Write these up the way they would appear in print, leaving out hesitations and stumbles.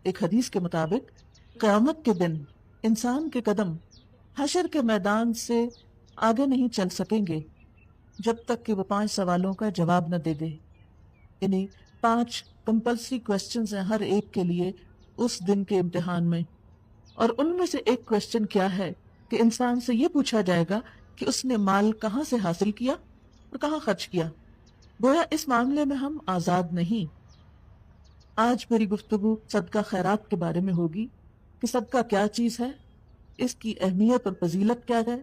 ایک حدیث کے مطابق قیامت کے دن انسان کے قدم حشر کے میدان سے آگے نہیں چل سکیں گے جب تک کہ وہ 5 سوالوں کا جواب نہ دے دے. یعنی 5 کمپلسری کوسچنز ہیں ہر ایک کے لیے اس دن کے امتحان میں. اور ان میں سے ایک کوسچن کیا ہے کہ انسان سے یہ پوچھا جائے گا کہ اس نے مال کہاں سے حاصل کیا اور کہاں خرچ کیا. گویا اس معاملے میں ہم آزاد نہیں. آج میری گفتگو صدقہ خیرات کے بارے میں ہوگی کہ صدقہ کیا چیز ہے، اس کی اہمیت اور فضیلت کیا ہے،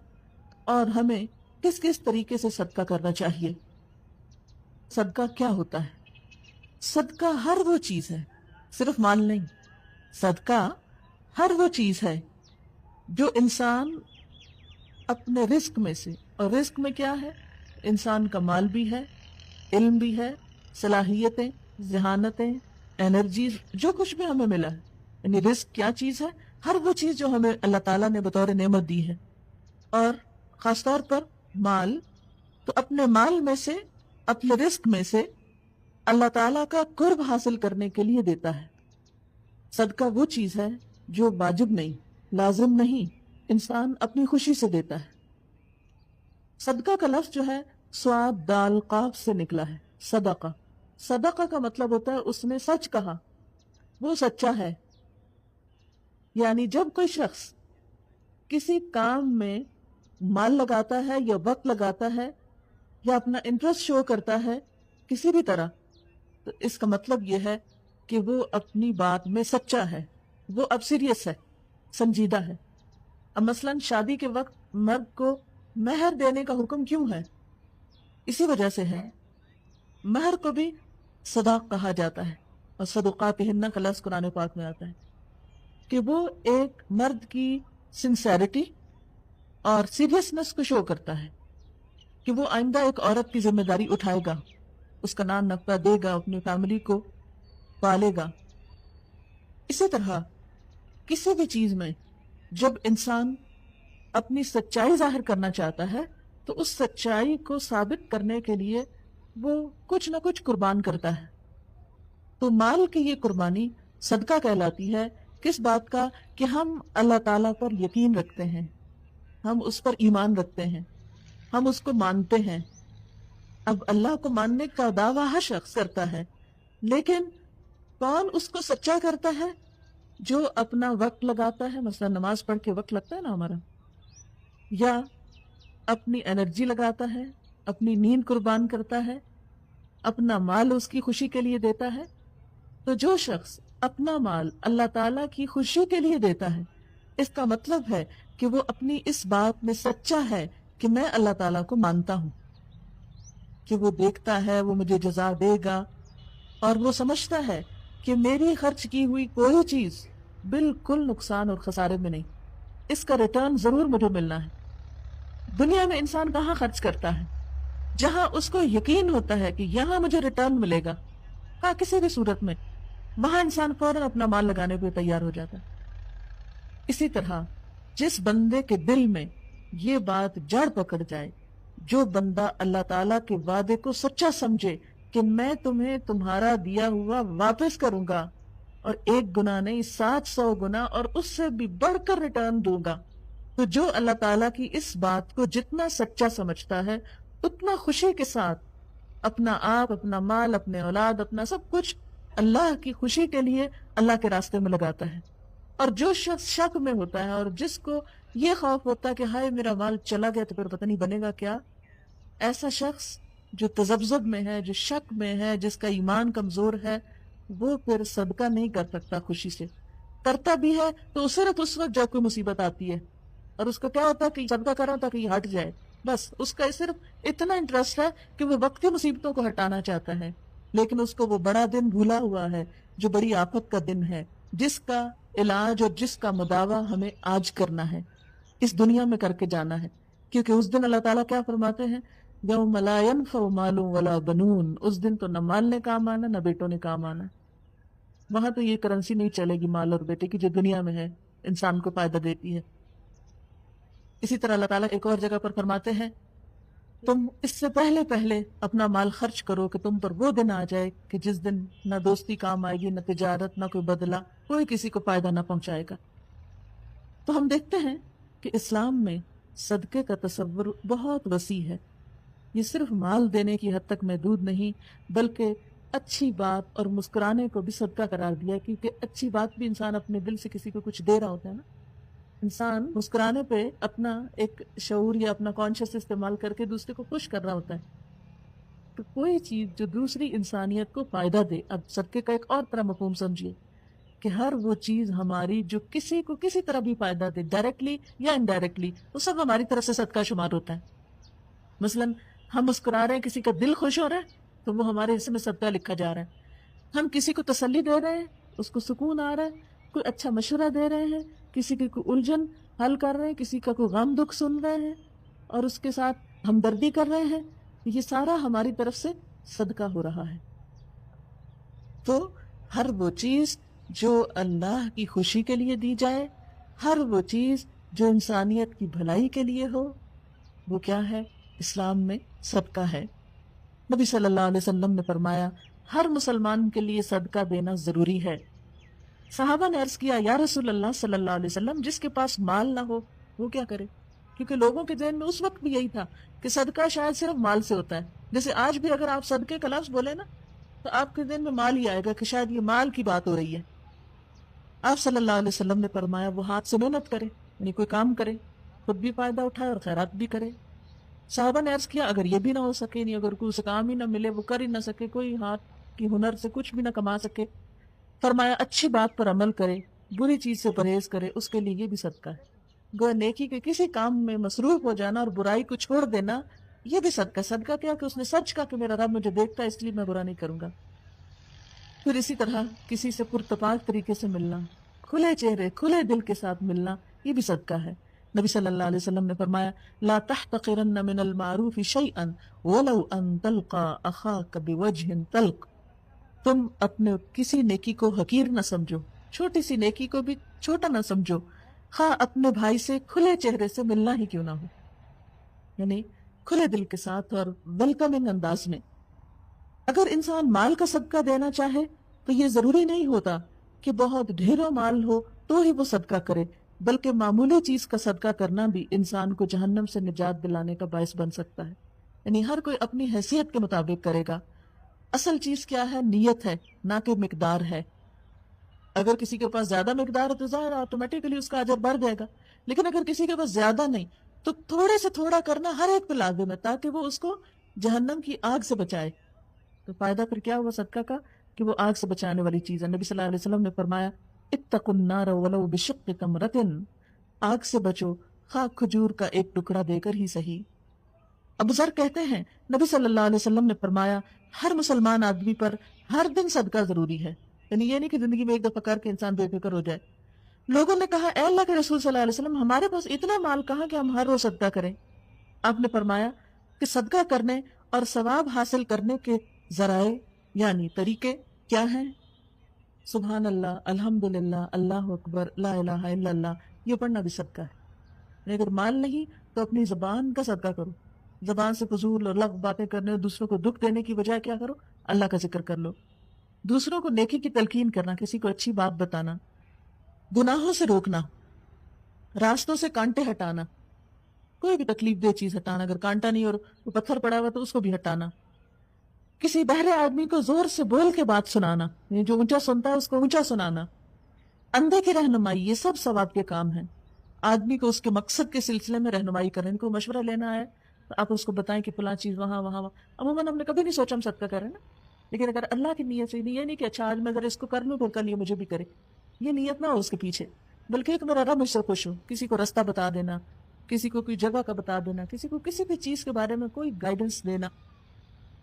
اور ہمیں کس کس طریقے سے صدقہ کرنا چاہیے. صدقہ کیا ہوتا ہے؟ صدقہ ہر وہ چیز ہے، صرف مال نہیں. صدقہ ہر وہ چیز ہے جو انسان اپنے رزق میں سے، اور رزق میں کیا ہے؟ انسان کا مال بھی ہے، علم بھی ہے، صلاحیتیں، ذہانتیں، انرجیز، جو کچھ بھی ہمیں ملا ہے. یعنی رزق کیا چیز ہے؟ ہر وہ چیز جو ہمیں اللہ تعالیٰ نے بطور نعمت دی ہے. اور خاص طور پر مال، تو اپنے مال میں سے، اپنے رزق میں سے اللہ تعالیٰ کا قرب حاصل کرنے کے لیے دیتا ہے. صدقہ وہ چیز ہے جو واجب نہیں، لازم نہیں، انسان اپنی خوشی سے دیتا ہے. صدقہ کا لفظ جو ہے صاد دال قاف سے نکلا ہے. صدقہ، صدقہ کا مطلب ہوتا ہے اس نے سچ کہا، وہ سچا ہے. یعنی جب کوئی شخص کسی کام میں مال لگاتا ہے یا وقت لگاتا ہے یا اپنا انٹرسٹ شو کرتا ہے کسی بھی طرح، تو اس کا مطلب یہ ہے کہ وہ اپنی بات میں سچا ہے، وہ اب سیریس ہے، سنجیدہ ہے. اب مثلا شادی کے وقت مرد کو مہر دینے کا حکم کیوں ہے؟ اسی وجہ سے ہے. مہر کو بھی صداق کہا جاتا ہے، اور صدقاتہن کا لفظ قرآن پاک میں آتا ہے کہ وہ ایک مرد کی سنسیریٹی اور سیریسنس کو شو کرتا ہے کہ وہ آئندہ ایک عورت کی ذمہ داری اٹھائے گا، اس کا نان نقطہ دے گا، اپنی فیملی کو پالے گا. اسی طرح کسی بھی چیز میں جب انسان اپنی سچائی ظاہر کرنا چاہتا ہے تو اس سچائی کو ثابت کرنے کے لیے وہ کچھ نہ کچھ قربان کرتا ہے. تو مال کی یہ قربانی صدقہ کہلاتی ہے. کس بات کا؟ کہ ہم اللہ تعالیٰ پر یقین رکھتے ہیں، ہم اس پر ایمان رکھتے ہیں، ہم اس کو مانتے ہیں. اب اللہ کو ماننے کا دعویٰ ہر شخص کرتا ہے، لیکن کون اس کو سچا کرتا ہے؟ جو اپنا وقت لگاتا ہے. مثلا نماز پڑھ کے وقت لگتا ہے نا ہمارا، یا اپنی انرجی لگاتا ہے، اپنی نیند قربان کرتا ہے، اپنا مال اس کی خوشی کے لیے دیتا ہے. تو جو شخص اپنا مال اللہ تعالیٰ کی خوشی کے لیے دیتا ہے، اس کا مطلب ہے کہ وہ اپنی اس بات میں سچا ہے کہ میں اللہ تعالیٰ کو مانتا ہوں، کہ وہ دیکھتا ہے، وہ مجھے جزا دے گا، اور وہ سمجھتا ہے کہ میری خرچ کی ہوئی کوئی چیز بالکل نقصان اور خسارے میں نہیں، اس کا ریٹرن ضرور مجھے ملنا ہے. دنیا میں انسان کہاں خرچ کرتا ہے؟ جہاں اس کو یقین ہوتا ہے کہ یہاں مجھے ریٹرن ملے گا، ہاں کسی بھی صورت میں، وہاں انسان فوراً اپنا مال لگانے پہ تیار ہو جاتا ہے. اسی طرح جس بندے کے دل میں یہ بات جڑ پکڑ جائے، جو بندہ اللہ تعالیٰ کے وعدے کو سچا سمجھے کہ میں تمہیں تمہارا دیا ہوا واپس کروں گا، اور 1 گنا نہیں 700 گنا اور اس سے بھی بڑھ کر ریٹرن دوں گا، تو جو اللہ تعالیٰ کی اس بات کو جتنا سچا سمجھتا ہے اتنا خوشی کے ساتھ اپنا آپ، اپنا مال، اپنے اولاد، اپنا سب کچھ اللہ کی خوشی کے لیے اللہ کے راستے میں لگاتا ہے. اور جو شخص شک میں ہوتا ہے اور جس کو یہ خوف ہوتا ہے کہ ہائے میرا مال چلا گیا تو پھر پتہ نہیں بنے گا کیا، ایسا شخص جو تذبذب میں ہے، جو شک میں ہے، جس کا ایمان کمزور ہے، وہ پھر صدقہ نہیں کر سکتا خوشی سے. کرتا بھی ہے تو صرف اس وقت جب کوئی مصیبت آتی ہے، اور اس کو کیا ہوتا ہے کہ صدقہ کر رہا تھا کہ یہ ہٹ جائے، بس اس کا صرف اتنا انٹرسٹ ہے کہ وہ وقتی مصیبتوں کو ہٹانا چاہتا ہے، لیکن اس کو وہ بڑا دن بھولا ہوا ہے جو بڑی آفت کا دن ہے، جس کا علاج اور جس کا مداوع ہمیں آج کرنا ہے، اس دنیا میں کر کے جانا ہے. کیونکہ اس دن اللہ تعالیٰ کیا فرماتے ہیں؟ یوم لا ينفع مال ولا بنون، اس دن تو نہ مال نے کام آنا نہ بیٹوں نے کام آنا. وہاں تو یہ کرنسی نہیں چلے گی مال اور بیٹے کی جو دنیا میں ہے، انسان کو فائدہ دیتی ہے. اسی طرح اللہ تعالیٰ ایک اور جگہ پر فرماتے ہیں تم اس سے پہلے پہلے اپنا مال خرچ کرو کہ تم پر وہ دن آ جائے کہ جس دن نہ دوستی کام آئے گی، نہ تجارت، نہ کوئی بدلہ، کوئی کسی کو فائدہ نہ پہنچائے گا۔ تو ہم دیکھتے ہیں کہ اسلام میں صدقے کا تصور بہت وسیع ہے۔ یہ صرف مال دینے کی حد تک محدود نہیں، بلکہ اچھی بات اور مسکرانے کو بھی صدقہ قرار دیا، کیونکہ اچھی بات بھی انسان اپنے دل سے کسی کو کچھ دے رہا ہوتا ہے نا۔ انسان مسکرانے پہ اپنا ایک شعور یا اپنا کانشیس استعمال کر کے دوسرے کو خوش کر رہا ہوتا ہے۔ تو کوئی چیز جو دوسری انسانیت کو فائدہ دے، اب صدقے کا ایک اور طرح مفہوم سمجھیے کہ ہر وہ چیز ہماری جو کسی کو کسی طرح بھی فائدہ دے، ڈائریکٹلی یا انڈائریکٹلی، وہ سب ہماری طرف سے صدقہ شمار ہوتا ہے۔ مثلاً ہم مسکرا رہے ہیں، کسی کا دل خوش ہو رہا ہے تو وہ ہمارے حصے میں صدقہ لکھا جا رہا ہے۔ ہم کسی کو تسلی دے رہے ہیں، اس کو سکون آ رہا ہے، کوئی اچھا مشورہ دے رہے ہیں، کسی کی کوئی الجھن حل کر رہے ہیں، کسی کا کوئی غم دکھ سن رہے ہیں اور اس کے ساتھ ہمدردی کر رہے ہیں، یہ سارا ہماری طرف سے صدقہ ہو رہا ہے۔ تو ہر وہ چیز جو اللہ کی خوشی کے لیے دی جائے، ہر وہ چیز جو انسانیت کی بھلائی کے لیے ہو، وہ کیا ہے؟ اسلام میں صدقہ ہے۔ نبی صلی اللہ علیہ وسلم نے فرمایا ہر مسلمان کے لیے صدقہ دینا ضروری ہے۔ صحابہ نے عرض کیا یا رسول اللہ صلی اللہ علیہ وسلم، جس کے پاس مال نہ ہو وہ کیا کرے؟ کیونکہ لوگوں کے ذہن میں اس وقت بھی یہی تھا کہ صدقہ شاید صرف مال سے ہوتا ہے۔ جیسے آج بھی اگر آپ صدقے کا لفظ بولے نا تو آپ کے ذہن میں مال ہی آئے گا کہ شاید یہ مال کی بات ہو رہی ہے۔ آپ صلی اللہ علیہ وسلم نے فرمایا وہ ہاتھ سے محنت کرے، یعنی کوئی کام کرے، خود بھی فائدہ اٹھائے اور خیرات بھی کرے۔ صحابہ نے عرض کیا اگر یہ بھی نہ ہو سکے، نہیں اگر کوئی اسے کام ہی نہ ملے، وہ کر ہی نہ سکے، کوئی ہاتھ کی ہنر سے کچھ بھی نہ کما سکے، فرمایا اچھی بات پر عمل کرے، بری چیز سے پرہیز کرے، اس کے لیے یہ بھی صدقہ ہے۔ گویا نیکی کے کسی کام میں مصروف ہو جانا اور برائی کو چھوڑ دینا یہ بھی صدقہ۔ صدقہ کیا کہ اس نے سچ کہا کہ میرا رب مجھے دیکھتا ہے اس لیے میں برا نہیں کروں گا۔ پھر اسی طرح کسی سے پرتپاک طریقے سے ملنا، کھلے چہرے کھلے دل کے ساتھ ملنا، یہ بھی صدقہ ہے۔ نبی صلی اللہ علیہ وسلم نے فرمایا لا تحتقرن من المعروف شیئا ولو ان تلقى اخاك بوجه طلق، تم اپنے کسی نیکی کو حقیر نہ سمجھو، چھوٹی سی نیکی کو بھی چھوٹا نہ سمجھو، خواہ اپنے بھائی سے کھلے چہرے سے ملنا ہی کیوں نہ ہو، یعنی کھلے دل کے ساتھ اور ویلکمنگ انداز میں۔ اگر انسان مال کا صدقہ دینا چاہے تو یہ ضروری نہیں ہوتا کہ بہت ڈھیروں مال ہو تو ہی وہ صدقہ کرے، بلکہ معمولی چیز کا صدقہ کرنا بھی انسان کو جہنم سے نجات دلانے کا باعث بن سکتا ہے۔ یعنی ہر کوئی اپنی حیثیت کے مطابق کرے گا۔ اصل چیز کیا ہے؟ نیت ہے، نہ کہ مقدار ہے۔ اگر کسی کے پاس زیادہ مقدار ہے تو ظاہر آٹومیٹکلی اس کا اجر بڑھ جائے گا، لیکن اگر کسی کے پاس زیادہ نہیں تو تھوڑے سے تھوڑا کرنا ہر ایک پہ لازم ہے تاکہ وہ اس کو جہنم کی آگ سے بچائے۔ تو فائدہ پھر کیا ہوا صدقہ کا کہ وہ آگ سے بچانے والی چیز ہے۔ نبی صلی اللہ علیہ وسلم نے فرمایا اتقوا النار ولو بشق تمرۃ، آگ سے بچو خواہ کھجور کا ایک ٹکڑا دے کر ہی صحیح۔ ابو ذر کہتے ہیں نبی صلی اللہ علیہ وسلم نے فرمایا ہر مسلمان آدمی پر ہر دن صدقہ ضروری ہے، یعنی یہ نہیں کہ زندگی میں ایک دفعہ کر کے انسان بے فکر ہو جائے۔ لوگوں نے کہا اے اللہ کے رسول صلی اللہ علیہ وسلم، ہمارے پاس اتنا مال کہاں کہ ہم ہر روز صدقہ کریں؟ آپ نے فرمایا کہ صدقہ کرنے اور ثواب حاصل کرنے کے ذرائع یعنی طریقے کیا ہیں؟ سبحان اللہ، الحمدللہ، اللہ اکبر، لا الہ الا اللہ، یہ پڑھنا بھی صدقہ ہے۔ اگر مال نہیں تو اپنی زبان کا صدقہ کرو، زبان سے فضول اور لغو باتیں کرنے اور دوسروں کو دکھ دینے کی بجائے کیا کرو؟ اللہ کا ذکر کر لو۔ دوسروں کو نیکی کی تلقین کرنا، کسی کو اچھی بات بتانا، گناہوں سے روکنا، راستوں سے کانٹے ہٹانا، کوئی بھی تکلیف دہ چیز ہٹانا، اگر کانٹا نہیں اور وہ پتھر پڑا ہوا تو اس کو بھی ہٹانا، کسی بہرے آدمی کو زور سے بول کے بات سنانا، یعنی جو اونچا سنتا ہے اس کو اونچا سنانا، اندھے کی رہنمائی، یہ سب ثواب کے کام ہیں۔ آدمی کو اس کے مقصد کے سلسلے میں رہنمائی کریں، ان کو مشورہ لینا ہے تو آپ اس کو بتائیں کہ فلاں چیز وہاں وہاں عموماً ہم نے کبھی نہیں سوچا ہم صدقہ کریں نا، لیکن اگر اللہ کی نیت سے، یہ نہیں کہ اچھا آج میں اگر اس کو کر لوں تو کل یہ مجھے بھی کرے، یہ نیت نہ ہو اس کے پیچھے، بلکہ ایک میرا رب مجھ سے خوش ہو، کسی کو رستہ بتا دینا، کسی کو کوئی جگہ کا بتا دینا، کسی کو کسی بھی چیز کے بارے میں کوئی گائیڈنس دینا،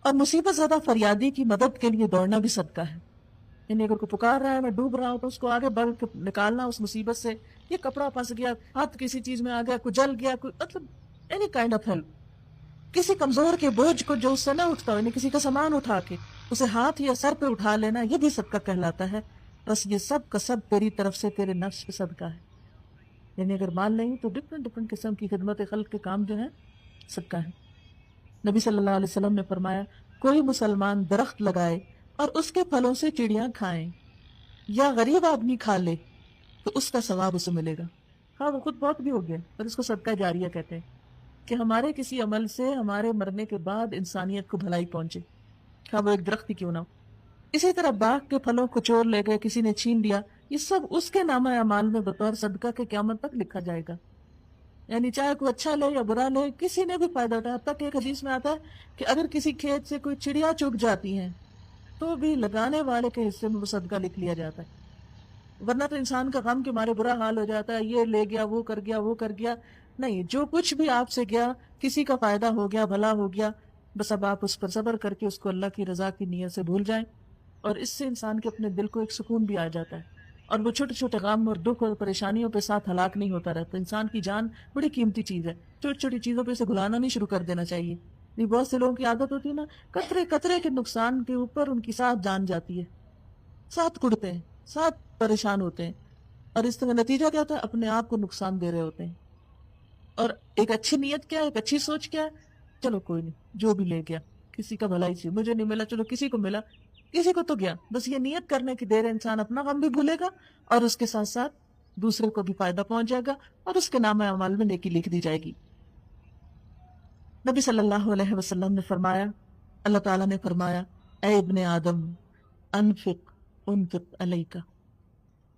اور مصیبت زیادہ فریادی کی مدد کے لیے دوڑنا بھی صدقہ ہے۔ یعنی اگر کوئی پکار رہا ہے، میں ڈوب رہا ہوں، تو اس کو آگے بڑھ کے نکالنا اس مصیبت سے، یہ کپڑا پھنس گیا، ہاتھ کسی چیز میں آ گیا، کوئی جل گیا، کوئی مطلب اینی کائنڈ آف ہیلپ، کسی کمزور کے بوجھ کو جو اس سے نہ اٹھتا ہو، یعنی کسی کا سامان اٹھا کے اسے ہاتھ یا سر پہ اٹھا لینا، یہ بھی صدقہ کہلاتا ہے۔ بس یہ سب کا سب تیری طرف سے تیرے نفس پہ صدقہ ہے۔ یعنی اگر مال نہیں تو ڈفرنٹ قسم کی خدمت خلق کے کام جو ہیں صدقہ ہے۔ نبی صلی اللہ علیہ وسلم نے فرمایا کوئی مسلمان درخت لگائے اور اس کے پھلوں سے چڑیاں کھائیں یا غریب آدمی کھا لے تو اس کا ثواب اسے ملے گا. ہاں وہ خود بہت بھی ہو گیا پر اس کو صدقہ جاریہ کہتے ہیں کہ ہمارے کسی عمل سے ہمارے مرنے کے بعد انسانیت کو بھلائی پہنچے، ہاں وہ ایک درخت ہی کیوں نہ ہو. اسی طرح باغ کے پھلوں کو چور لے گئے، کسی نے چھین لیا، یہ سب اس کے نامہ اعمال میں بطور صدقہ کے قیامت تک لکھا جائے گا. یعنی چاہے کوئی اچھا لے یا برا لے کسی نے بھی فائدہ اٹھایا. حتیٰ کہ ایک حدیث میں آتا ہے کہ اگر کسی کھیت سے کوئی چڑیا چگ جاتی ہیں تو بھی لگانے والے کے حصے میں وہ صدقہ لکھ لیا جاتا ہے. ورنہ تو انسان کا غم کے مارے برا حال ہو جاتا ہے، یہ لے گیا، وہ کر گیا، وہ کر گیا. نہیں، جو کچھ بھی آپ سے گیا کسی کا فائدہ ہو گیا، بھلا ہو گیا، بس اب آپ اس پر صبر کر کے اس کو اللہ کی رضا کی نیت سے بھول جائیں، اور اس سے انسان کے اپنے دل کو ایک سکون بھی آ جاتا ہے، اور وہ چھوٹے چھوٹے غم اور دکھ اور پریشانیوں پہ ساتھ ہلاک نہیں ہوتا رہتا. انسان کی جان بڑی قیمتی چیز ہے، چھوٹی چھوٹی چیزوں پہ اسے گھلانا نہیں شروع کر دینا چاہیے. نہیں، بہت سے لوگوں کی عادت ہوتی ہے نا، قطرے قطرے کے نقصان کے اوپر ان کی ساتھ جان جاتی ہے، ساتھ کڑتے ہیں، ساتھ پریشان ہوتے ہیں، اور اس طرح نتیجہ کیا ہوتا ہے؟ اپنے آپ کو نقصان دے رہے ہوتے ہیں. اور ایک اچھی نیت کیا ہے، ایک اچھی سوچ کیا ہے؟ چلو کوئی نہیں، جو بھی لے گیا کسی کا بھلائی چاہیے، مجھے نہیں ملا چلو کسی کو ملا، کسی کو تو گیا، بس یہ نیت کرنے کی دیر ہے انسان اپنا غم بھی بھولے گا اور اس کے ساتھ ساتھ دوسرے کو بھی فائدہ پہنچ جائے گا اور اس کے نامہ اعمال میں نیکی لکھ دی جائے گی. نبی صلی اللہ علیہ وسلم نے فرمایا، اللہ تعالیٰ نے فرمایا اے ابن آدم انفق انفق علیکا،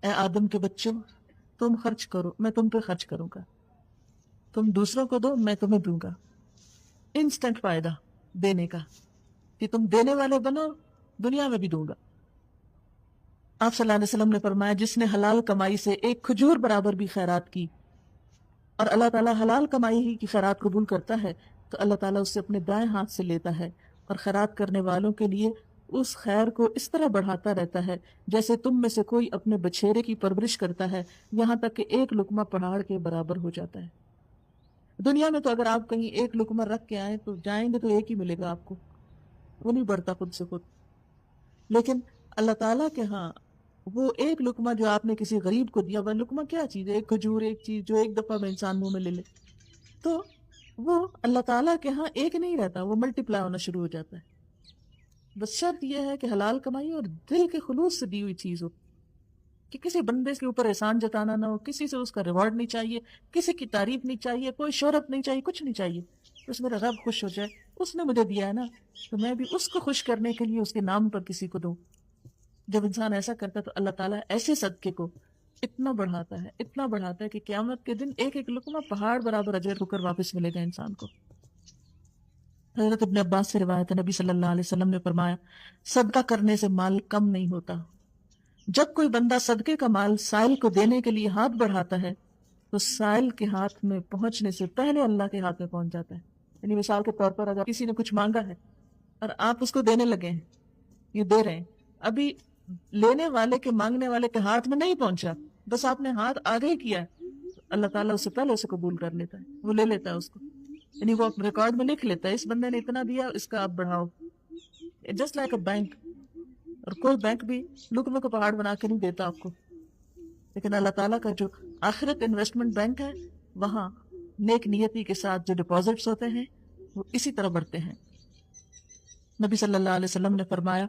اے آدم کے بچوں تم خرچ کرو میں تم پہ خرچ کروں گا، تم دوسروں کو دو میں تمہیں دوں گا. انسٹنٹ فائدہ دینے کا، کہ تم دینے والے بنو، دنیا میں بھی دوں گا. آپ صلی اللہ علیہ وسلم نے فرمایا جس نے حلال کمائی سے ایک کھجور برابر بھی خیرات کی، اور اللہ تعالیٰ حلال کمائی ہی کی خیرات قبول کرتا ہے، تو اللہ تعالیٰ اسے اپنے دائیں ہاتھ سے لیتا ہے اور خیرات کرنے والوں کے لیے اس خیر کو اس طرح بڑھاتا رہتا ہے جیسے تم میں سے کوئی اپنے بچھیرے کی پرورش کرتا ہے، یہاں تک کہ ایک لقمہ پہاڑ کے برابر ہو جاتا ہے. دنیا میں تو اگر آپ کہیں ایک لقمہ رکھ کے آئیں تو جائیں گے تو ایک ہی ملے گا آپ کو، وہ نہیں بڑھتا خود سے خود. لیکن اللہ تعالیٰ کے ہاں وہ ایک لقمہ جو آپ نے کسی غریب کو دیا، وہ لقمہ کیا چیز ہے؟ ایک کھجور، ایک چیز جو ایک دفعہ میں انسان منہ میں لے لے، تو وہ اللہ تعالیٰ کے ہاں ایک نہیں رہتا، وہ ملٹی پلائی ہونا شروع ہو جاتا ہے. بس شرط یہ ہے کہ حلال کمائی اور دل کے خلوص سے دی ہوئی چیز ہو، کہ کسی بندے کے اوپر احسان جتانا نہ ہو، کسی سے اس کا ریوارڈ نہیں چاہیے، کسی کی تعریف نہیں چاہیے، کوئی شہرت نہیں چاہیے، کچھ نہیں چاہیے. بس میرا رب خوش ہو جائے، اس نے مجھے دیا ہے نا تو میں بھی اس کو خوش کرنے کے لیے اس کے نام پر کسی کو دوں. جب انسان ایسا کرتا ہے تو اللہ تعالیٰ ایسے صدقے کو اتنا بڑھاتا ہے، اتنا بڑھاتا ہے کہ قیامت کے دن ایک ایک لقمہ پہاڑ برابر اجر ہو کر واپس ملے گا انسان کو. حضرت ابن عباس سے روایت ہے، نبی صلی اللہ علیہ وسلم نے فرمایا صدقہ کرنے سے مال کم نہیں ہوتا. جب کوئی بندہ صدقے کا مال سائل کو دینے کے لیے ہاتھ بڑھاتا ہے تو سائل کے ہاتھ میں پہنچنے سے پہلے اللہ کے ہاتھ میں پہنچ جاتا ہے. یعنی مثال کے طور پر اگر کسی نے کچھ مانگا ہے اور آپ اس کو دینے لگے ہیں، یہ دے رہے ہیں، ابھی لینے والے کے مانگنے والے کے ہاتھ میں نہیں پہنچا، بس آپ نے ہاتھ آگے ہی کیا، اللہ تعالیٰ اس سے پہلے اسے قبول کر لیتا ہے، وہ لے لیتا ہے اس کو. یعنی وہ ریکارڈ میں لکھ لیتا ہے اس بندے نے اتنا دیا، اس کا آپ بڑھاؤ. Just like a bank. اور کوئی بینک بھی لقمے کو پہاڑ بنا کے نہیں دیتا آپ کو، لیکن اللہ تعالیٰ کا جو آخرت انویسٹمنٹ بینک ہے وہاں نیک نیتی کے ساتھ جو ڈپازٹس ہوتے ہیں وہ اسی طرح بڑھتے ہیں. نبی صلی اللہ علیہ وسلم نے فرمایا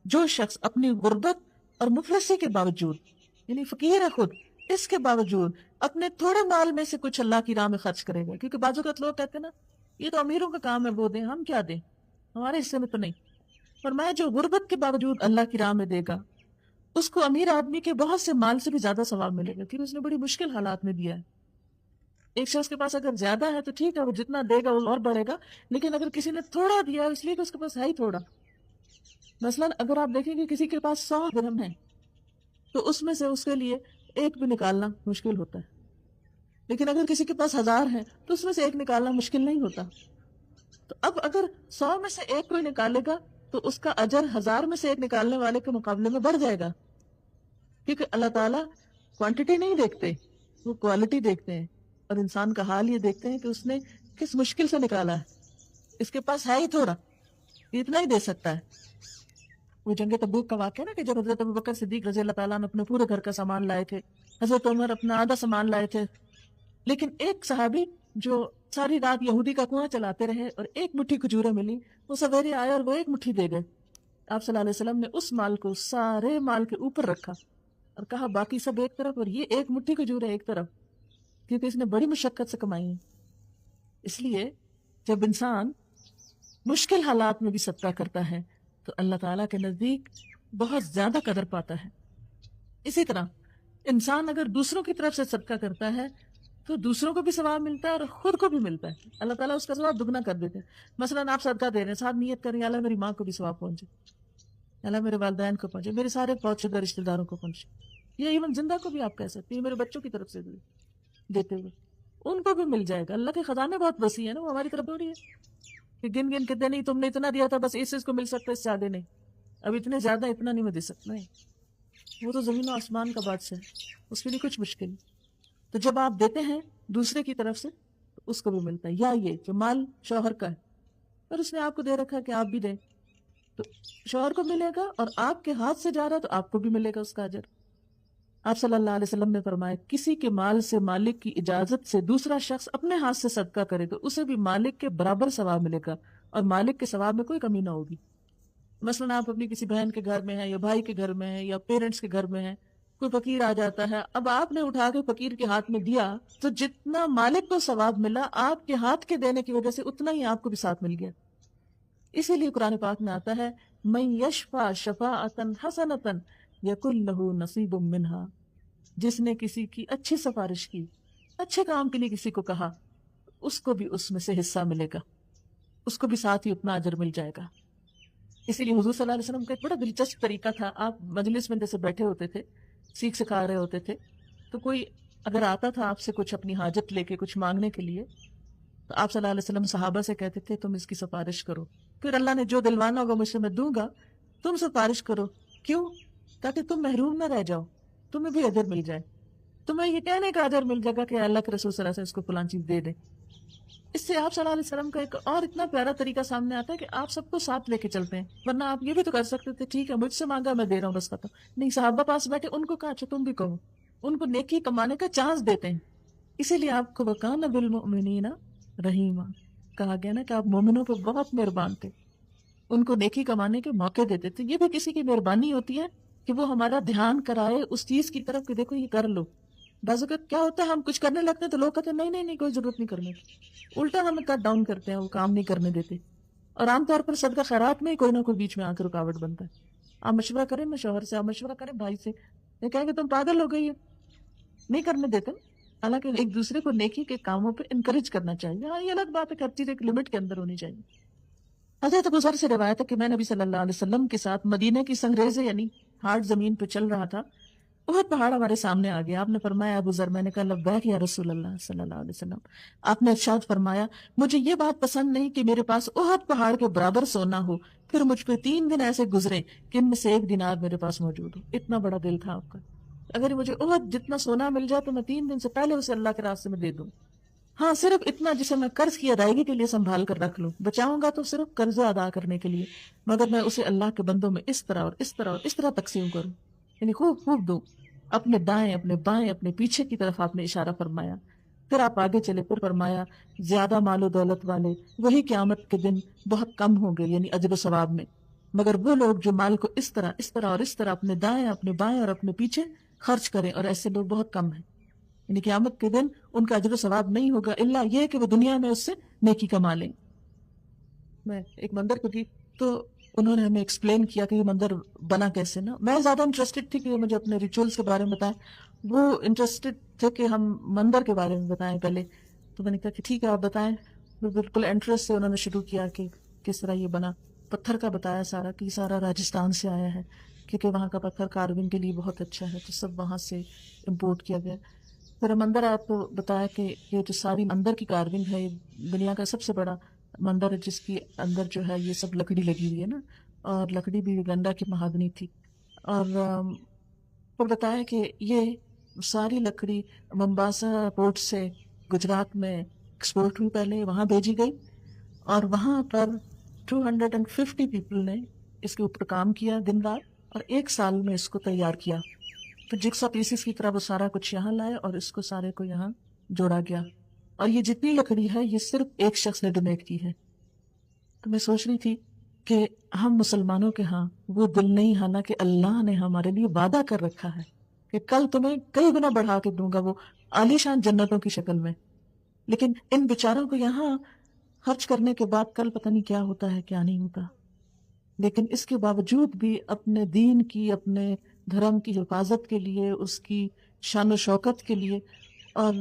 جو شخص اپنی غربت اور مفلسی کے باوجود، یعنی فقیر ہے خود، اس کے باوجود اپنے تھوڑے مال میں سے کچھ اللہ کی راہ میں خرچ کرے گا، کیونکہ بعض اوقات لوگ کہتے ہیں نا یہ تو امیروں کا کام ہے، وہ دیں، ہم کیا دیں، ہمارے حصے میں تو نہیں. فرمایا جو غربت کے باوجود اللہ کی راہ میں دے گا اس کو امیر آدمی کے بہت سے مال سے بھی زیادہ ثواب ملے گا، کیونکہ اس نے بڑی مشکل حالات میں دیا ہے. ایک شخص کے پاس اگر زیادہ ہے تو ٹھیک ہے، وہ جتنا دے گا وہ اور بڑھے گا، لیکن اگر کسی نے تھوڑا دیا اس لیے کہ اس کے پاس ہے ہی تھوڑا. مثلا اگر آپ دیکھیں کہ کسی کے پاس 100 درہم ہے تو اس میں سے اس کے لیے ایک بھی نکالنا مشکل ہوتا ہے، لیکن اگر کسی کے پاس 1000 ہے تو اس میں سے ایک نکالنا مشکل نہیں ہوتا. تو اب اگر 100 میں سے ایک کوئی نکالے گا تو اس کا اجر 1000 میں سے ایک نکالنے والے کے مقابلے میں بڑھ جائے گا، کیونکہ اللہ تعالیٰ کوانٹٹی نہیں دیکھتے، وہ کوالٹی دیکھتے ہیں، اور انسان کا حال یہ دیکھتے ہیں کہ اس نے کس مشکل سے نکالا ہے. اس کے پاس ہے ہی تھوڑا، یہ اتنا ہی دے سکتا ہے. وہ جنگ تبوک کا واقعہ نا کہ جب حضرت ابوبکر صدیق رضی اللہ تعالیٰ نے اپنے پورے گھر کا سامان لائے تھے، حضرت عمر اپنا آدھا سامان لائے تھے، لیکن ایک صحابی جو ساری رات یہودی کا کنواں چلاتے رہے اور ایک مٹھی کھجوریں ملی، وہ سویرے آئے اور وہ ایک مٹھی دے گئے۔ آپ صلی اللہ علیہ وسلم نے اس مال کو سارے مال کے اوپر رکھا اور کہا باقی سب ایک طرف اور یہ ایک مٹھی کھجوریں ایک طرف، کیونکہ اس نے بڑی مشقت سے کمائی ہیں۔ اس لیے جب انسان مشکل حالات میں بھی صدقہ کرتا ہے تو اللہ تعالیٰ کے نزدیک بہت زیادہ قدر پاتا ہے۔ اسی طرح انسان اگر دوسروں کی طرف سے صدقہ کرتا ہے تو دوسروں کو بھی ثواب ملتا ہے اور خود کو بھی ملتا ہے، اللہ تعالیٰ اس کا ثواب دگنا کر دیتے ہیں۔ مثلاً آپ صدقہ دے رہے ہیں، ساتھ نیت کریں اللہ میری ماں کو بھی ثواب پہنچے، اللہ میرے والدین کو پہنچے، میرے سارے فوت شدہ رشتہ داروں کو پہنچے، یا ایون زندہ کو بھی آپ کہہ سکتے ہیں، میرے بچوں کی طرف سے دیتے ہوئے ان کو بھی مل جائے گا۔ اللہ کے خزانے بہت وسیع ہے نا، وہ ہماری طرف تھوڑی ہے کہ گن گن کے دے نہیں تم نے اتنا دیا تھا بس اس کو مل سکتا ہے، اس سے زیادہ نہیں، اب اتنے زیادہ اتنا نہیں میں دے سکتا۔ نہیں، وہ تو زمین و آسمان کا بادشاہ ہے، اس کے لیے کچھ مشکل نہیں۔ تو جب آپ دیتے ہیں دوسرے کی طرف سے تو اس کو بھی ملتا ہے، یا یہ جو مال شوہر کا ہے اور اس نے آپ کو دے رکھا کہ آپ بھی دیں تو شوہر کو ملے گا، اور آپ کے ہاتھ سے جا رہا تو آپ کو بھی ملے گا اس کا اجر۔ آپ صلی اللہ علیہ وسلم نے فرمایا کسی کے مال سے مالک کی اجازت سے دوسرا شخص اپنے ہاتھ سے صدقہ کرے تو اسے بھی مالک کے برابر ثواب ملے گا اور مالک کے ثواب میں کوئی کمی نہ ہوگی۔ مثلاً آپ اپنی کسی بہن کے گھر میں ہیں یا بھائی کے گھر میں ہیں یا پیرنٹس کے گھر میں ہیں، کوئی فقیر آ جاتا ہے، اب آپ نے اٹھا کے فقیر کے ہاتھ میں دیا تو جتنا مالک کو ثواب ملا آپ کے ہاتھ کے دینے کی وجہ سے اتنا ہی آپ کو بھی ساتھ مل گیا۔ اسی لیے قرآن پاک میں آتا ہے من یشفع شفاعۃ حسنۃ یکن لہ نصیب منہا، جس نے کسی کی اچھی سفارش کی، اچھے کام کے لیے کسی کو کہا، اس کو بھی اس میں سے حصہ ملے گا، اس کو بھی ساتھ ہی اتنا اجر مل جائے گا۔ اسی لیے حضور صلی اللہ علیہ وسلم کا ایک بڑا دلچسپ طریقہ تھا، آپ مجلس میں جیسے بیٹھے ہوتے تھے، سیکھ سکھا رہے ہوتے تھے، تو کوئی اگر آتا تھا آپ سے کچھ اپنی حاجت لے کے کچھ مانگنے کے لیے تو آپ صلی اللہ علیہ وسلم صحابہ سے کہتے تھے تم اس کی سفارش کرو، پھر اللہ نے جو دلوانا ہوگا مجھ سے میں دوں گا، تم سفارش کرو۔ کیوں؟ تاکہ تم محروم نہ رہ جاؤ، تمہیں بھی اجر مل جائے، تمہیں یہ کہنے کا اجر مل جائے گا کہ اللہ کے رسول صلی اللہ علیہ وسلم اس کو فلاں چیز دے دیں۔ اس سے آپ صلی اللہ علیہ وسلم کا ایک اور اتنا پیارا طریقہ سامنے آتا ہے کہ آپ سب کو ساتھ لے کے چلتے ہیں، ورنہ آپ یہ بھی تو کر سکتے تھے ٹھیک ہے مجھ سے مانگا میں دے رہا ہوں بس ختم، نہیں، صحابہ پاس بیٹھے ان کو کہا اچھا تم بھی کہو، ان کو نیکی کمانے کا چانس دیتے ہیں۔ اسی لیے آپ کو وَكَانَ بِالْمُؤْمِنِينَ رَحِيمًا کہا گیا نا کہ آپ مومنوں پہ بہت مہربان تھے، ان کو نیکی کمانے کے موقع دیتے تھے۔ یہ بھی کسی کی مہربانی ہوتی ہے کہ وہ ہمارا دھیان کرائے اس چیز کی طرف کہ دیکھو یہ کر لو۔ بعض اوقات کیا ہوتا ہے ہم کچھ کرنے لگتے ہیں تو لوگ کہتے ہیں نہیں نہیں نہیں کوئی ضرورت نہیں کرنے کی، الٹا ہمیں کٹ ڈاؤن کرتے ہیں، وہ کام نہیں کرنے دیتے۔ اور عام طور پر صدقہ خیرات میں ہی کوئی نہ کوئی بیچ میں آ کے رکاوٹ بنتا ہے۔ آپ مشورہ کریں میں شوہر سے، آپ مشورہ کریں بھائی سے، یہ کہیں کہ تم پاگل ہو گئی ہو، نہیں کرنے دیتے۔ حالانکہ ایک دوسرے کو نیکی کے کاموں پہ انکریج کرنا چاہیے، ہاں یہ الگ بات ہے کہ ہر چیز ایک لمٹ کے اندر ہونی چاہیے۔ حضرت ابو ذر سے روایت ہے کہ میں نبی صلی اللہ علیہ وسلم کے ساتھ مدینے کی سنگریزے یعنی ہارڈ زمین پہ چل رہا تھا، احد پہاڑ ہمارے سامنے آ گیا۔ آپ نے فرمایا ابو ذر، میں نے کہا لبیک یا رسول اللہ صلی اللہ علیہ وسلم۔ آپ نے ارشاد فرمایا مجھے یہ بات پسند نہیں کہ میرے پاس احد پہاڑ کے برابر سونا ہو، پھر مجھ پہ 3 دن ایسے گزرے کہ ان میں سے 1 دینار میرے پاس موجود ہو۔ اتنا بڑا دل تھا آپ کا، اگر مجھے احد جتنا سونا مل جائے تو میں 3 دن سے پہلے اسے اللہ کے راستے میں دے دوں، ہاں صرف اتنا جسے میں قرض کی ادائیگی کے لیے سنبھال کر رکھ لوں، بچاؤں گا تو صرف قرض ادا کرنے کے لیے، مگر میں اسے اللہ کے بندوں میں اس طرح اور اس طرح اور اس طرح تقسیم کروں، یعنی خوب خوب دوں، اپنے دائیں اپنے بائیں اپنے پیچھے کی طرف آپ نے اشارہ فرمایا۔ پھر آپ آگے چلے، پھر فرمایا زیادہ مال و دولت والے وہی قیامت کے دن بہت کم ہوں گے یعنی اجر و ثواب میں، مگر وہ لوگ جو مال کو اس طرح اس طرح اور اس طرح اپنے دائیں اپنے بائیں اور اپنے پیچھے خرچ کریں، اور ایسے لوگ بہت کم ہیں، یعنی قیامت کے دن ان کا اجر و ثواب نہیں ہوگا الا یہ کہ وہ دنیا میں اس سے نیکی کما لیں۔ میں ایک مندر کو تھی تو انہوں نے ہمیں ایکسپلین کیا کہ یہ مندر بنا کیسے نا، میں زیادہ انٹرسٹڈ تھی کہ وہ مجھے اپنے ریچولز کے بارے میں بتائیں، وہ انٹرسٹڈ تھے کہ ہم مندر کے بارے میں بتائیں پہلے، تو میں نے کہا کہ ٹھیک ہے آپ بتائیں۔ وہ بالکل انٹرسٹ سے انہوں نے شروع کیا کہ کس طرح یہ بنا، پتھر کا بتایا سارا کہ سارا راجستھان سے آیا ہے کیونکہ وہاں کا پتھر کارونگ کے لیے بہت اچھا ہے، تو سب وہاں سے امپورٹ کیا گیا۔ پھر مندر آپ کو بتایا کہ یہ جو ساری اندر کی کارونگ ہے یہ دنیا کا سب سے بڑا مندر ہے جس کی اندر جو ہے یہ سب لکڑی لگی ہوئی ہے نا، اور لکڑی بھی گنڈا کی مہاگنی تھی، اور پھر بتایا کہ یہ ساری لکڑی ممباسا پورٹ سے گجرات میں ایکسپورٹ ہوئی، پہلے وہاں بھیجی گئی، اور وہاں پر 250 پیپل نے اس کے اوپر کام کیا دن رات، اور 1 سال میں اس کو تیار کیا۔ تو جگسا پیسز کی طرح وہ سارا کچھ یہاں لائے اور اس کو سارے کو یہاں جوڑا گیا۔ اور یہ جتنی لکڑی ہے یہ صرف ایک شخص نے ڈونیٹ کی ہے. تو میں سوچ رہی تھی کہ ہم مسلمانوں کے ہاں وہ دل نہیں، حالانکہ اللہ نے ہمارے لیے وعدہ کر رکھا ہے کہ کل تمہیں کئی گنا بڑھا کے دوں گا، وہ عالیشان جنتوں کی شکل میں. لیکن ان بیچاروں کو یہاں خرچ کرنے کے بعد کل پتہ نہیں کیا ہوتا ہے کیا نہیں ہوتا. لیکن اس کے باوجود بھی اپنے دین کی، اپنے دھرم کی حفاظت کے لیے، اس کی شان و شوکت کے لیے، اور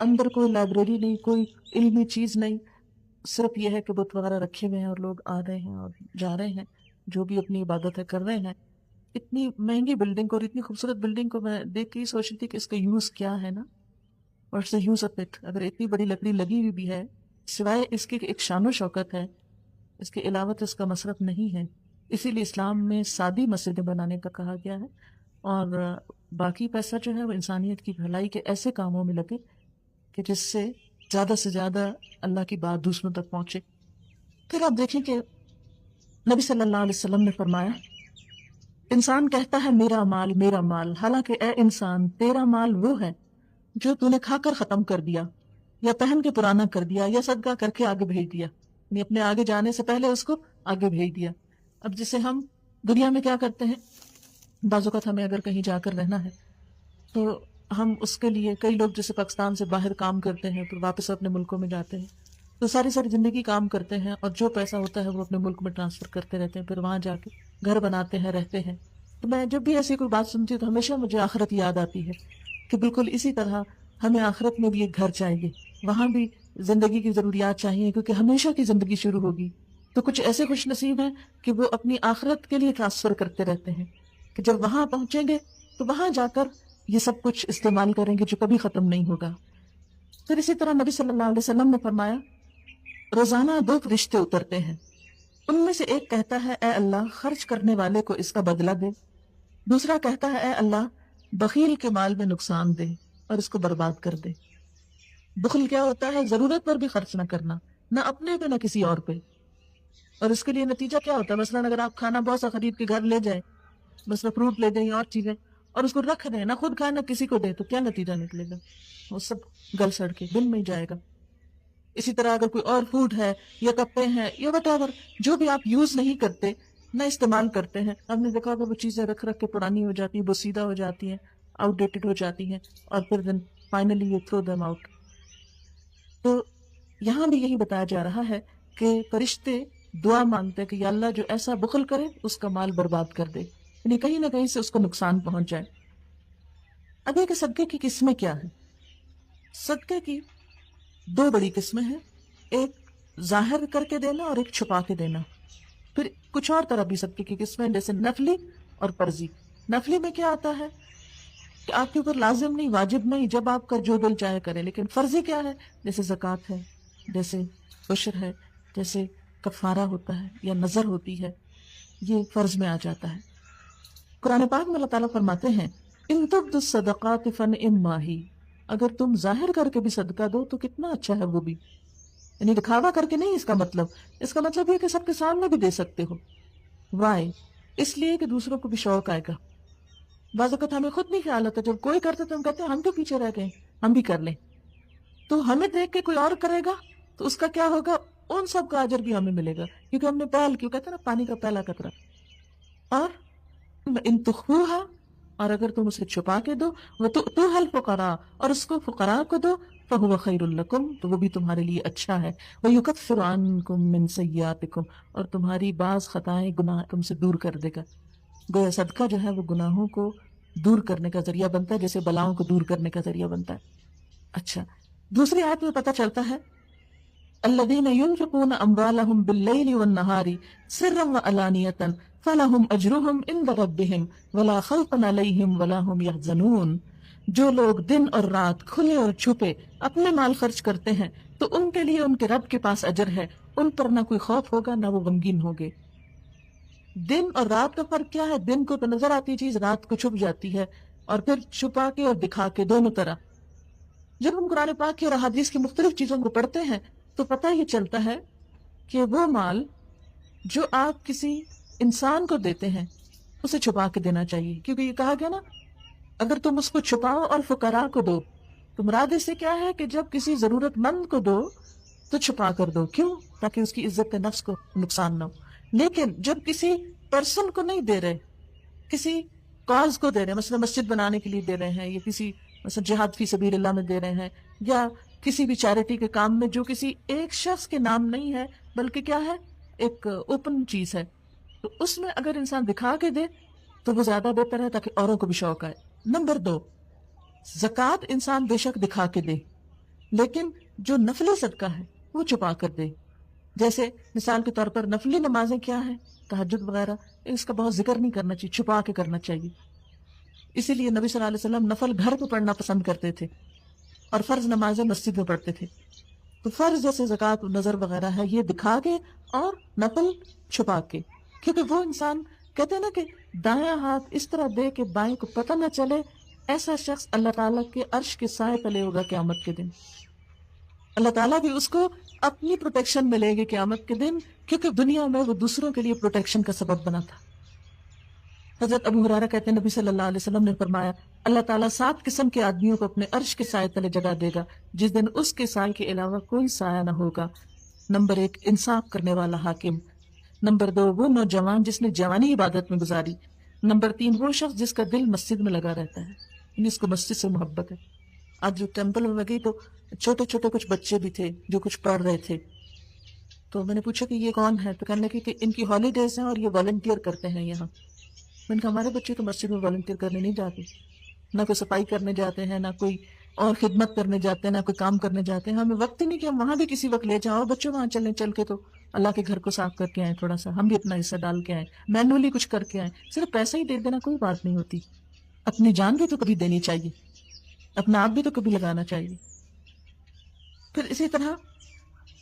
اندر کوئی لائبریری نہیں، کوئی علمی چیز نہیں، صرف یہ ہے کہ بت وغیرہ رکھے ہوئے ہیں اور لوگ آ رہے ہیں اور جا رہے ہیں، جو بھی اپنی عبادت ہے کر رہے ہیں. اتنی مہنگی بلڈنگ کو اور اتنی خوبصورت بلڈنگ کو میں دیکھ کے ہی سوچ رہی تھی کہ اس کا یوز کیا ہے نا، اور سے یوز اف اٹ. اگر اتنی بڑی لکڑی لگی ہوئی بھی ہے، سوائے اس کی کہ ایک شان و شوکت ہے، اس کے علاوہ تو اس کا مصرف نہیں ہے. اسی لیے اسلام میں سادی مسجدیں بنانے کا کہا گیا ہے، اور باقی پیسہ جو ہے وہ انسانیت کی بھلائی کے ایسے کاموں میں لگے کہ جس سے زیادہ اللہ کی بات دوسروں تک پہنچے. پھر آپ دیکھیں کہ نبی صلی اللہ علیہ وسلم نے فرمایا، انسان کہتا ہے میرا مال، حالانکہ اے انسان تیرا مال وہ ہے جو تو نے کھا کر ختم کر دیا، یا پہن کے پرانا کر دیا، یا صدقہ کر کے آگے بھیج دیا، یعنی اپنے آگے جانے سے پہلے اس کو آگے بھیج دیا. اب جسے ہم دنیا میں کیا کرتے ہیں، بعض اوقات ہمیں اگر کہیں جا کر رہنا ہے تو ہم اس کے لیے، کئی لوگ جیسے پاکستان سے باہر کام کرتے ہیں پھر واپس اپنے ملکوں میں جاتے ہیں، تو ساری زندگی کام کرتے ہیں اور جو پیسہ ہوتا ہے وہ اپنے ملک میں ٹرانسفر کرتے رہتے ہیں، پھر وہاں جا کے گھر بناتے ہیں، رہتے ہیں. تو میں جب بھی ایسی کوئی بات سنتی ہوں تو ہمیشہ مجھے آخرت یاد آتی ہے کہ بالکل اسی طرح ہمیں آخرت میں بھی ایک گھر چاہیے، وہاں بھی زندگی کی ضروریات چاہیے، کیونکہ ہمیشہ کی زندگی شروع ہوگی. تو کچھ ایسے خوش نصیب ہیں کہ وہ اپنی آخرت کے لیے ٹرانسفر کرتے رہتے ہیں کہ جب وہاں پہنچیں گے تو وہاں جا کر یہ سب کچھ استعمال کریں گے جو کبھی ختم نہیں ہوگا. پھر اسی طرح نبی صلی اللہ علیہ وسلم نے فرمایا، روزانہ 2 فرشتے اترتے ہیں، ان میں سے ایک کہتا ہے اے اللہ خرچ کرنے والے کو اس کا بدلہ دے، دوسرا کہتا ہے اے اللہ بخیل کے مال میں نقصان دے اور اس کو برباد کر دے. بخل کیا ہوتا ہے؟ ضرورت پر بھی خرچ نہ کرنا، نہ اپنے پہ نہ کسی اور پہ. اور اس کے لیے نتیجہ کیا ہوتا ہے؟ مثلاً اگر آپ کھانا بہت سا خرید کے گھر لے جائیں، مثلا فروٹ لے جائیں اور چیزیں، اور اس کو رکھ دیں، نہ خود کھائیں نہ کسی کو دیں، تو کیا نتیجہ نکلے گا؟ وہ سب گل سڑ کے بن میں ہی جائے گا. اسی طرح اگر کوئی اور فوڈ ہے یا کپڑے ہیں یا وٹ ایور جو بھی آپ یوز نہیں کرتے، نہ استعمال کرتے ہیں، آپ نے دیکھا ہوگا وہ چیزیں رکھ کے پرانی ہو جاتی ہیں، بوسیدہ ہو جاتی ہیں، آؤٹ ڈیٹڈ ہو جاتی ہیں، اور پھر then finally you throw them out. تو یہاں بھی یہی بتایا جا رہا ہے کہ فرشتے دعا مانگتے ہیں کہ یا اللہ جو ایسا بخل کرے اس کا مال برباد کر دے، یعنی کہیں نہ کہیں سے اس کو نقصان پہنچ جائے. اب یہ کہ صدقے کی قسمیں کیا ہیں؟ صدقے کی 2 بڑی قسمیں ہیں، ایک ظاہر کر کے دینا اور ایک چھپا کے دینا. پھر کچھ اور طرح بھی صدقے کی قسمیں جیسے نفلی اور فرضی. نفلی میں کیا آتا ہے کہ آپ کے اوپر لازم نہیں، واجب نہیں، جب آپ کا جو دل چاہے کریں. لیکن فرضی کیا ہے؟ جیسے زکوٰۃ ہے، جیسے عشر ہے، جیسے کفارہ ہوتا ہے یا نظر ہوتی ہے، یہ فرض میں آ جاتا ہے. قرآن پاک میں اللہ تعالیٰ فرماتے ہیں ان تبدوا الصدقات فنعما ہی، اگر تم ظاہر کر کے بھی صدقہ دو تو کتنا اچھا ہے وہ بھی، یعنی دکھاوا کر کے نہیں. اس کا مطلب یہ کہ سب کے سامنے بھی دے سکتے ہو. وائے؟ اس لیے کہ دوسروں کو بھی شوق آئے گا. بعض اوقات ہمیں خود نہیں خیال آتا، جب کوئی کرتا تو ہم کہتے ہیں ہم تو پیچھے رہ گئے، ہم بھی کر لیں. تو ہمیں دیکھ کے کوئی اور کرے گا تو اس کا کیا ہوگا؟ ان سب کا اجر بھی ہمیں ملے گا، کیونکہ ہم نے پہل کیوں، کہتے ہیں نا پانی کا پہلا قطرہ. اور ان تخفوها، اور اگر تم اسے چھپا کے دو، وتؤتوها الفقراء، اور اس کو فقراء کو دو، فهو خیر لکم، تو وہ بھی تمہارے لیے اچھا ہے. ویکفر عنکم من سیئاتکم، اور تمہاری بعض خطائیں گناہ تم سے دور کر دے گا. گویا صدقہ جو ہے وہ گناہوں کو دور کرنے کا ذریعہ بنتا ہے، جیسے بلاؤں کو دور کرنے کا ذریعہ بنتا ہے. اچھا، دوسری آیت میں پتہ چلتا ہے الذین ينفقون اموالهم باللیل والنہار سرا وعلانیۃ فلہم اجرہم عند ربہم ولا خوف علیہم ولا ہم یحزنون. جو لوگ دن اور رات کھلے اور چھپے اپنے مال خرچ کرتے ہیں تو ان کے لیے ان کے رب کے پاس اجر ہے، ان پر نہ کوئی خوف ہوگا نہ وہ غمگین ہوگے. دن اور رات کا فرق کیا ہے؟ دن کو تو نظر آتی چیز رات کو چھپ جاتی ہے، اور پھر چھپا کے اور دکھا کے دونوں طرح. جب ہم قرآن پاک کی اور احادیث کی مختلف چیزوں کو پڑھتے ہیں تو پتہ یہ چلتا ہے کہ وہ مال جو آپ کسی انسان کو دیتے ہیں اسے چھپا کے دینا چاہیے، کیونکہ یہ کہا گیا نا اگر تم اس کو چھپاؤ اور فقراء کو دو تو مراد اس سے کیا ہے کہ جب کسی ضرورت مند کو دو تو چھپا کر دو، کیوں؟ تاکہ اس کی عزت نفس کو نقصان نہ ہو۔ لیکن جب کسی پرسن کو نہیں دے رہے، کسی کاز کو دے رہے ہیں، مثلا مسجد بنانے کے لیے دے رہے ہیں، یا کسی مثلا جہاد فی سبیل اللہ میں دے رہے ہیں، یا کسی بھی چیریٹی کے کام میں جو کسی ایک شخص کے نام نہیں ہے بلکہ کیا ہے، ایک اوپن چیز ہے، تو اس میں اگر انسان دکھا کے دے تو وہ زیادہ بہتر ہے تاکہ اوروں کو بھی شوق آئے۔ نمبر 2، زکوٰۃ انسان بے شک دکھا کے دے، لیکن جو نفلی صدقہ ہے وہ چھپا کر دے۔ جیسے مثال کے طور پر نفلی نمازیں کیا ہیں، تہجد وغیرہ، اس کا بہت ذکر نہیں کرنا چاہیے، چھپا کے کرنا چاہیے۔ اسی لیے نبی صلی اللہ علیہ وسلم نفل گھر پہ پڑھنا پسند کرتے تھے اور فرض نمازیں مسجد میں پڑھتے تھے۔ تو فرض جیسے زکوٰۃ، نظر وغیرہ ہے، یہ دکھا کے، اور نفل چھپا کے، کیونکہ وہ انسان کہتے ہیں نا کہ دایاں ہاتھ اس طرح دے کہ بائیں کو پتہ نہ چلے، ایسا شخص اللہ تعالیٰ کے عرش کے سائے تلے ہوگا قیامت کے دن۔ اللہ تعالیٰ بھی اس کو اپنی پروٹیکشن میں لے گے قیامت کے دن، کیونکہ دنیا میں وہ دوسروں کے لیے پروٹیکشن کا سبب بنا تھا۔ حضرت ابو ہریرہ کہتے ہیں نبی صلی اللہ علیہ وسلم نے فرمایا، اللہ تعالیٰ 7 قسم کے آدمیوں کو اپنے عرش کے سائے تلے جگہ دے گا جس دن اس کے سائے کے علاوہ کوئی سایہ نہ ہوگا۔ نمبر 1، انصاف کرنے والا حاکم۔ نمبر 2، وہ نوجوان جس نے جوانی عبادت میں گزاری۔ نمبر 3، وہ شخص جس کا دل مسجد میں لگا رہتا ہے، یعنی اس کو مسجد سے محبت ہے۔ آج جو ٹیمپل میں گئی تو چھوٹے چھوٹے کچھ بچے بھی تھے جو کچھ پڑھ رہے تھے، تو میں نے پوچھا کہ یہ کون ہے، تو کہنے لگے کہ ان کی ہالیڈیز ہیں اور یہ والنٹیئر کرتے ہیں یہاں۔ میں نے کہا ہمارے بچے تو مسجد میں والنٹیئر کرنے نہیں جاتے، نہ کوئی صفائی کرنے جاتے ہیں، نہ کوئی اور خدمت کرنے جاتے ہیں، نہ کوئی کام کرنے جاتے ہیں۔ ہمیں وقت ہی نہیں کہ ہم وہاں بھی کسی وقت لے جاؤ، بچوں وہاں چلیں، چل کے تو اللہ کے گھر کو صاف کر کے آئیں، تھوڑا سا ہم بھی اپنا حصہ ڈال کے آئیں، مینولی کچھ کر کے آئیں۔ صرف پیسہ ہی دے دینا کوئی بات نہیں ہوتی، اپنی جان بھی تو کبھی دینی چاہیے، اپنا آپ بھی تو کبھی لگانا چاہیے۔ پھر اسی طرح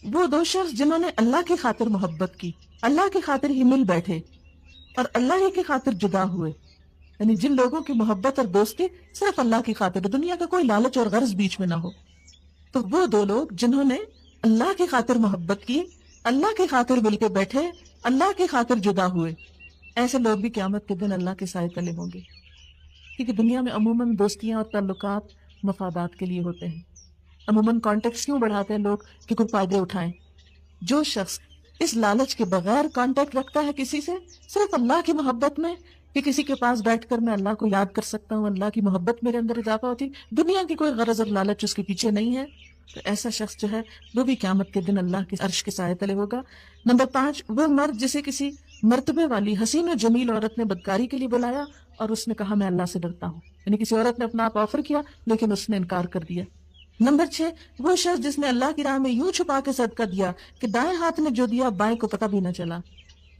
وہ 2 شخص جنہوں نے اللہ کی خاطر محبت کی، اللہ کی خاطر ہی مل بیٹھے اور اللہ ہی کی خاطر جدا ہوئے، یعنی جن لوگوں کی محبت اور دوستی صرف اللہ کی خاطر، دنیا کا کوئی لالچ اور غرض بیچ میں نہ ہو، تو وہ 2 لوگ جنہوں نے اللہ کی خاطر محبت کی، اللہ کی خاطر مل کے بیٹھے، اللہ کی خاطر جدا ہوئے، ایسے لوگ بھی قیامت کے دن اللہ کے سائے تلے ہوں گے۔ کیونکہ دنیا میں عموماً دوستیاں اور تعلقات مفادات کے لیے ہوتے ہیں، عموماً کانٹیکٹس کیوں بڑھاتے ہیں لوگ کہ کوئی فائدے اٹھائیں۔ جو شخص اس لالچ کے بغیر کانٹیکٹ رکھتا ہے کسی سے، صرف اللہ کی محبت میں کہ کسی کے پاس بیٹھ کر میں اللہ کو یاد کر سکتا ہوں، اللہ کی محبت میرے اندر اضافہ ہوتی، دنیا کی کوئی غرض اور لالچ اس کے پیچھے نہیں ہے، تو ایسا شخص جو ہے وہ بھی قیامت کے دن اللہ کے عرش کے سائے تلے ہوگا۔ نمبر 5، وہ مرد جسے کسی مرتبے والی حسین و جمیل عورت نے بدکاری کے لیے بلایا اور اس نے کہا میں اللہ سے ڈرتا ہوں، یعنی کسی عورت نے اپنا آپ آفر کیا لیکن اس نے انکار کر دیا۔ نمبر 6، وہ شخص جس نے اللہ کی راہ میں یوں چھپا کے صدقہ دیا کہ دائیں ہاتھ نے جو دیا بائیں کو پتہ بھی نہ چلا۔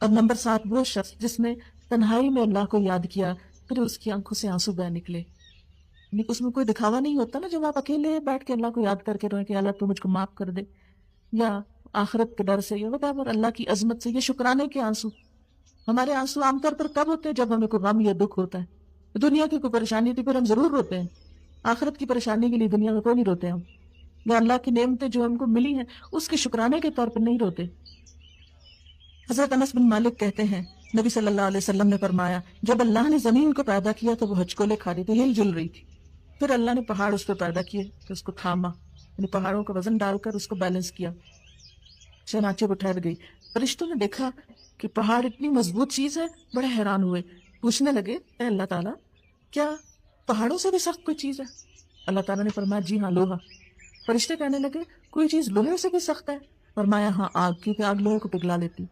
اور نمبر 7، وہ شخص جس نے تنہائی میں اللہ کو یاد کیا پھر اس کی آنکھوں سے آنسو بہہ نکلے، یعنی اس میں کوئی دکھاوا نہیں ہوتا نا، جب آپ اکیلے بیٹھ کے اللہ کو یاد کر کے روئیں کہ اللہ تو مجھ کو معاف کر دے، یا آخرت کے ڈر سے، یا whatever، اللہ کی عظمت سے، یہ شکرانے کے آنسو۔ ہمارے آنسو عام طور پر کب ہوتے ہیں؟ جب ہمیں کوئی غم یا دکھ ہوتا ہے، دنیا کی کوئی پریشانی تھی پھر ہم ضرور روتے ہیں، آخرت کی پریشانی کے لیے دنیا میں کوئی نہیں روتے ہم، یا اللہ کی نعمتیں جو ہم کو ملی ہیں اس کے شکرانے کے طور پر نہیں روتے۔ حضرت انس بن مالک کہتے ہیں نبی صلی اللہ علیہ وسلم نے فرمایا، جب اللہ نے زمین کو پیدا کیا تو وہ ہچکولے کھا رہی تھی، ہل جل رہی تھی، پھر اللہ نے پہاڑ اس پہ پیدا کیے تو اس کو تھاما، یعنی پہاڑوں کا وزن ڈال کر اس کو بیلنس کیا، چنانچہ وہ ٹھہر گئی۔ فرشتوں نے دیکھا کہ پہاڑ اتنی مضبوط چیز ہے، بڑے حیران ہوئے، پوچھنے لگے اے اللہ تعالیٰ کیا پہاڑوں سے بھی سخت کوئی چیز ہے؟ اللہ تعالیٰ نے فرمایا جی ہاں، لوہا۔ فرشتے کہنے لگے کوئی چیز لوہے سے بھی سخت ہے؟ فرمایا ہاں، آگ، کیونکہ آگ لوہے کو پگھلا لیتی۔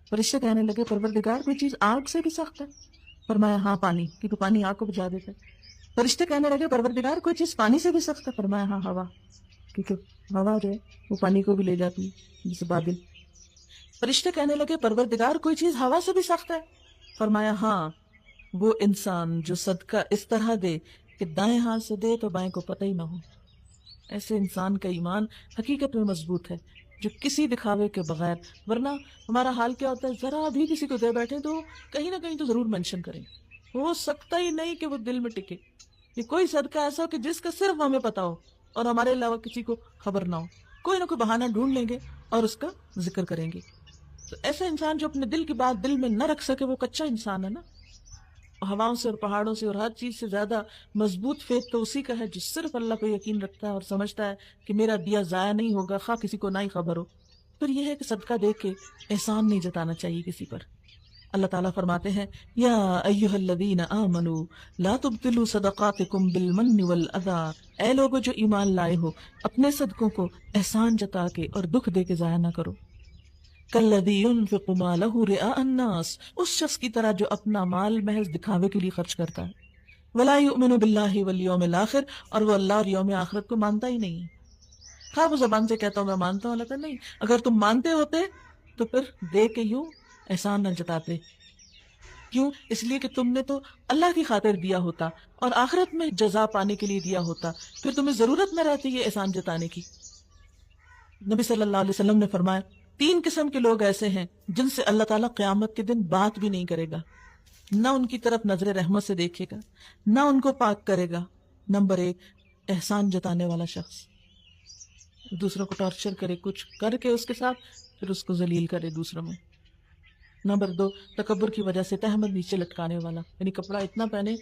فرشتے کہنے لگے پروردگار کوئی چیز آگ سے بھی سخت ہے؟ فرمایا ہاں، پانی، کیونکہ پانی آگ کو بجھا دیتا ہے۔ فرشتے کہنے لگے پروردگار کوئی چیز پانی سے بھی سخت ہے؟ فرمایا ہاں، ہوا، کیونکہ ہوا جو ہے وہ پانی کو بھی لے جاتی ہے، جیسے بادل۔ فرشتے کہنے لگے پروردگار کوئی چیز ہوا سے بھی سخت ہے؟ فرمایا ہاں، وہ انسان جو صدقہ اس طرح دے کہ دائیں ہاتھ سے دے تو بائیں کو پتہ ہی نہ ہو۔ ایسے انسان کا ایمان حقیقت میں مضبوط ہے جو کسی دکھاوے کے بغیر، ورنہ ہمارا حال کیا ہوتا ہے، ذرا بھی کسی کو دے بیٹھے تو کہیں نہ کہیں تو ضرور منشن کریں، ہو سکتا ہی نہیں کہ وہ دل میں ٹکے، یہ کوئی صدقہ ایسا ہو کہ جس کا صرف ہمیں پتا ہو اور ہمارے علاوہ کسی کو خبر نہ ہو، کوئی نہ کوئی بہانہ ڈھونڈ لیں گے اور اس کا ذکر کریں گے۔ تو ایسا انسان جو اپنے دل کی بات دل میں نہ رکھ سکے وہ کچا انسان ہے نا۔ ہواؤں سے اور پہاڑوں سے اور ہر چیز سے زیادہ مضبوط فیت تو اسی کا ہے جو صرف اللہ پہ یقین رکھتا ہے اور سمجھتا ہے کہ میرا دیا ضائع نہیں ہوگا، خواہ کسی کو نہ ہی خبر ہو۔ پھر یہ ہے کہ صدقہ دے کے احسان نہیں جتانا چاہیے کسی پر۔ اللہ تعالیٰ فرماتے ہیں یا ایھا الذین آمنوا لا تبطلوا صدقاتکم بالمن والاذی، اے لوگو جو ایمان لائے ہو اپنے صدقوں کو احسان جتا کے اور دکھ دے کے ضائع نہ کرو۔ کالذی ينفق مالہ رئاء الناس، اس شخص کی طرح جو اپنا مال محض دکھاوے کے لیے خرچ کرتا ہے، ولا یؤمن باللہ والیوم الآخر، اور وہ اللہ اور یوم آخرت کو مانتا ہی نہیں۔ خواہ وہ زبان سے کہتا ہوں میں مانتا ہوں، اللہ تعالیٰ نہیں، اگر تم مانتے ہوتے تو پھر دے کے یوں احسان نہ جتاتے۔ کیوں؟ اس لیے کہ تم نے تو اللہ کی خاطر دیا ہوتا اور آخرت میں جزا پانے کے لیے دیا ہوتا، پھر تمہیں ضرورت نہ رہتی یہ احسان جتانے کی۔ نبی صلی اللہ علیہ وسلم نے فرمایا 3 قسم کے لوگ ایسے ہیں جن سے اللہ تعالیٰ قیامت کے دن بات بھی نہیں کرے گا، نہ ان کی طرف نظر رحمت سے دیکھے گا، نہ ان کو پاک کرے گا۔ نمبر 1، احسان جتانے والا شخص، دوسروں کو ٹارچر کرے، کچھ کر کے اس کے ساتھ پھر اس کو ذلیل کرے دوسروں میں۔ نمبر 2، تکبر کی وجہ سے تہمت نیچے لٹکانے والا، یعنی کپڑا اتنا پہنے